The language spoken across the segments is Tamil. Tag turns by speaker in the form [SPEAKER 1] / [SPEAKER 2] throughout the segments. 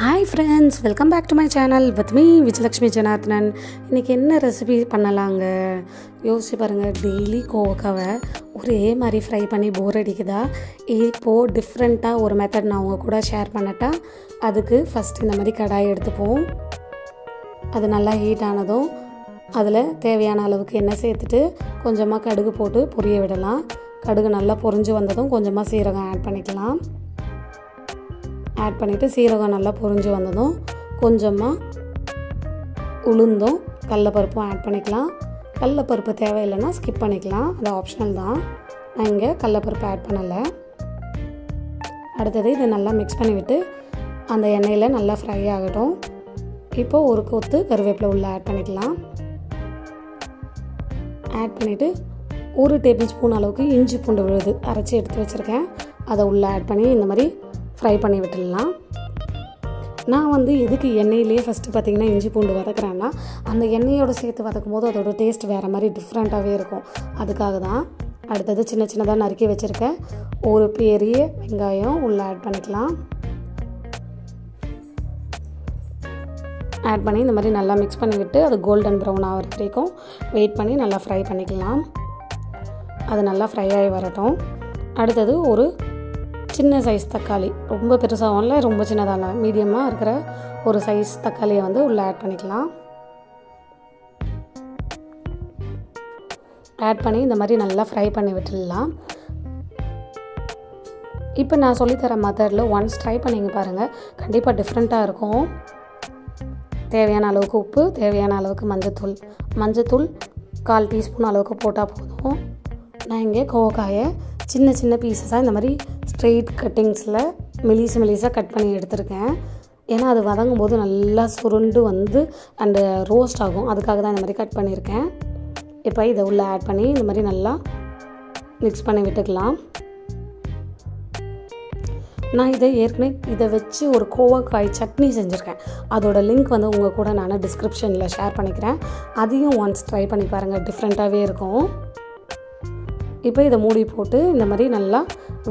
[SPEAKER 1] Hi friends, welcome back to my channel with me Vijayalakshmi Janardhanan. இன்றைக்கி என்ன ரெசிபி பண்ணலாங்க யோசிச்சு பாருங்கள். டெய்லி கோவக்காவை ஒரே மாதிரி ஃப்ரை பண்ணி போர் அடிக்குதா? இப்போது டிஃப்ரெண்ட்டாக ஒரு மெத்தட் நான் உங்கள் கூட ஷேர் பண்ணட்டா? அதுக்கு ஃபஸ்ட் இந்த மாதிரி கடாயை எடுத்துப்போம். அது நல்லா ஹீட் ஆனதும் அதில் தேவையான அளவுக்கு எண்ணெய் சேர்த்துட்டு கொஞ்சமாக கடுகு போட்டு பொரிய விடலாம். கடுகு நல்லா பொரிஞ்சு வந்ததும் கொஞ்சமாக சீரகம் ஆட் பண்ணிக்கலாம். ஆட் பண்ணிவிட்டு சீரகம் நல்லா பொரிஞ்சு வந்ததும் கொஞ்சமாக உளுந்தும் கடலைப்பருப்பும் ஆட் பண்ணிக்கலாம். கடலைப்பருப்பு தேவையில்லைன்னா ஸ்கிப் பண்ணிக்கலாம், அது ஆப்ஷனல் தான். நான் இங்கே கடலைப்பருப்பு ஆட் பண்ணலை. அடுத்தது இதை நல்லா மிக்ஸ் பண்ணிவிட்டு அந்த எண்ணெயில் நல்லா ஃப்ரை ஆகட்டும். இப்போது ஒரு கொத்து கருவேப்பிலை உள்ளே ஆட் பண்ணிக்கலாம். ஆட் பண்ணிவிட்டு 1 டேபிள் ஸ்பூன் அளவுக்கு இஞ்சி பூண்டு விழுது அரைச்சி எடுத்து வச்சுருக்கேன். அதை உள்ளே ஆட் பண்ணி இந்த மாதிரி ஃப்ரை பண்ணி விட்டுடலாம். நான் எதுக்கு எண்ணெயிலேயே ஃபஸ்ட்டு பார்த்திங்கன்னா இஞ்சி பூண்டு வதக்குறேன்னா, அந்த எண்ணெயோடு சேர்த்து வதக்கும் போது அதோடய டேஸ்ட் வேறு மாதிரி டிஃப்ரெண்ட்டாகவே இருக்கும். அதுக்காக தான். அடுத்தது சின்ன சின்னதாக நறுக்கி வச்சுருக்கேன் ஒரு பெரிய வெங்காயம் உள்ளே ஆட் பண்ணிக்கலாம். ஆட் பண்ணி இந்த மாதிரி நல்லா மிக்ஸ் பண்ணிவிட்டு அது கோல்டன் ப்ரௌன் ஆகிற வரைக்கும் வெயிட் பண்ணி நல்லா ஃப்ரை பண்ணிக்கலாம். அது நல்லா ஃப்ரை ஆகி வரட்டும். அடுத்தது ஒரு சின்ன சைஸ் தக்காளி, ரொம்ப பெருசாகவும் இல்லை ரொம்ப சின்னதாக இல்லை, மீடியமாக இருக்கிற ஒரு சைஸ் தக்காளியை உள்ளே ஆட் பண்ணிக்கலாம். ஆட் பண்ணி இந்த மாதிரி நல்லா ஃப்ரை பண்ணி விட்டுடலாம். இப்போ நான் சொல்லித்தர மெத்தடில் ஒன்ஸ் ட்ரை பண்ணிங்க பாருங்கள், கண்டிப்பாக டிஃப்ரெண்ட்டாக இருக்கும். தேவையான அளவுக்கு உப்பு, தேவையான அளவுக்கு மஞ்சத்தூள் 1/4 டீஸ்பூன் அளவுக்கு போட்டால் போதும். நான் இங்கே கோவக்காயை சின்ன சின்ன பீசஸாக இந்த மாதிரி ஸ்ட்ரெயிட் கட்டிங்ஸில் மெலிசாக கட் பண்ணி எடுத்திருக்கேன். ஏன்னா அது வதங்கும் போது நல்லா சுருண்டு அண்டு ரோஸ்ட் ஆகும், அதுக்காக தான் இந்த மாதிரி கட் பண்ணியிருக்கேன். இப்போ இதை உள்ளே ஆட் பண்ணி இந்த மாதிரி நல்லா மிக்ஸ் பண்ணி விட்டுக்கலாம். நான் இதை வச்சு ஒரு கோவக்காய் சட்னி செஞ்சுருக்கேன். அதோட லிங்க் உங்கள் கூட நான் டிஸ்கிரிப்ஷனில் ஷேர் பண்ணிக்கிறேன். அதையும் ஒன்ஸ் ட்ரை பண்ணி பாருங்கள், டிஃப்ரெண்ட்டாகவே இருக்கும். இப்போ இதை மூடி போட்டு இந்த மாதிரி நல்லா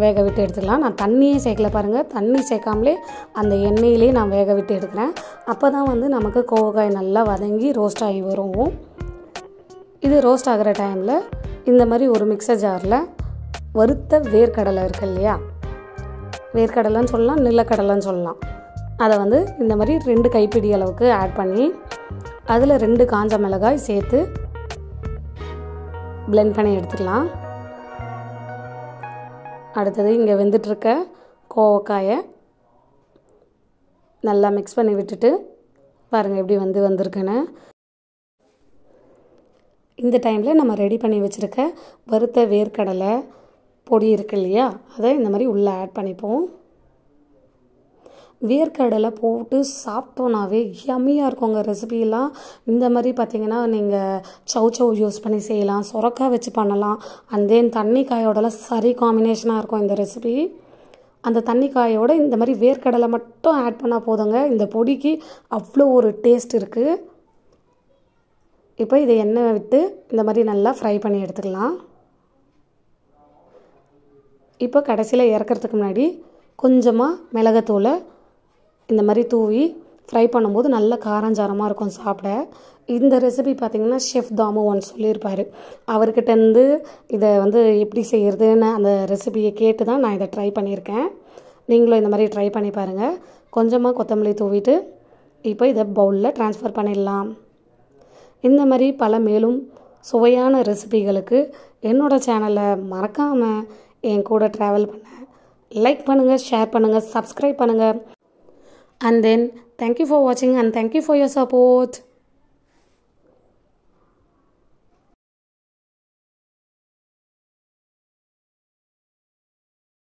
[SPEAKER 1] வேக விட்டு எடுத்துக்கலாம். நான் தண்ணியே சேர்க்கல பாருங்கள், தண்ணி சேர்க்காமலே அந்த எண்ணெயிலே நான் வேக விட்டு எடுக்கிறேன். அப்போ தான் நமக்கு கோவக்காய் நல்லா வதங்கி ரோஸ்ட் ஆகி வரும். இது ரோஸ்ட் ஆகிற டைமில் இந்த மாதிரி ஒரு மிக்சர் ஜாரில் வறுத்த வேர்க்கடலை இருக்குது இல்லையா, வேர்க்கடலைன்னு சொல்லலாம், நிலக்கடலைன்னு சொல்லலாம், அதை இந்த மாதிரி 2 கைப்பிடி அளவுக்கு ஆட் பண்ணி அதில் 2 காஞ்ச மிளகாய் சேர்த்து பிளெண்ட் பண்ணி எடுத்துக்கலாம். அடுத்தது இங்கே வெந்துட்டுருக்க கோவக்காயை நல்லா மிக்ஸ் பண்ணி விட்டுட்டு பாருங்கள் எப்படி வந்திருக்குன்னு. இந்த டைமில் நம்ம ரெடி பண்ணி வச்சுருக்க வறுத்த வேர்க்கடலை பொடி இருக்கு இல்லையா, அதை இந்த மாதிரி உள்ளே ஆட் பண்ணிப்போம். வேர்க்கடலை போட்டு சாப்பிட்டோன்னாவே யம்மியாக இருக்குங்க ரெசிபியெல்லாம். இந்த மாதிரி பார்த்திங்கன்னா நீங்கள் சவ் யூஸ் பண்ணி செய்யலாம், சொரக்காய் வச்சு பண்ணலாம். அண்ட் தென் தண்ணிக்காயோடலாம் சரி காம்பினேஷனாக இருக்கும் இந்த ரெசிபி. அந்த தண்ணிக்காயோட இந்த மாதிரி வேர்க்கடலை மட்டும் ஆட் பண்ணால் போதுங்க, இந்த பொடிக்கு அவ்வளோ ஒரு டேஸ்ட் இருக்குது. இப்போ இதை எண்ணெய் விட்டு இந்த மாதிரி நல்லா ஃப்ரை பண்ணி எடுத்துக்கலாம். இப்போ கடைசியில் இறக்கிறதுக்கு முன்னாடி கொஞ்சமாக மிளகாத்தூளை இந்த மாதிரி தூவி ஃப்ரை பண்ணும்போது நல்ல காரஞ்சாரமாக இருக்கும் சாப்பிட. இந்த ரெசிபி பார்த்திங்கன்னா ஷெஃப் தாமு ஒன்று சொல்லியிருப்பார். அவர்கிட்டேருந்து இதை எப்படி செய்கிறதுன்னு அந்த ரெசிபியை கேட்டு தான் நான் இதை ட்ரை பண்ணியிருக்கேன். நீங்களும் இந்த மாதிரி ட்ரை பண்ணி பாருங்கள். கொஞ்சமாக கொத்தமல்லி தூவிட்டு இப்போ இதை பவுலில் ட்ரான்ஸ்ஃபர் பண்ணிடலாம். இந்த மாதிரி பல மேலும் சுவையான ரெசிபிகளுக்கு என்னோடய சேனலை மறக்காமல் என் கூட ட்ராவல் பண்ண லைக் பண்ணுங்கள், ஷேர் பண்ணுங்கள், சப்ஸ்கிரைப் பண்ணுங்கள். And then thank you for watching and thank you for your support.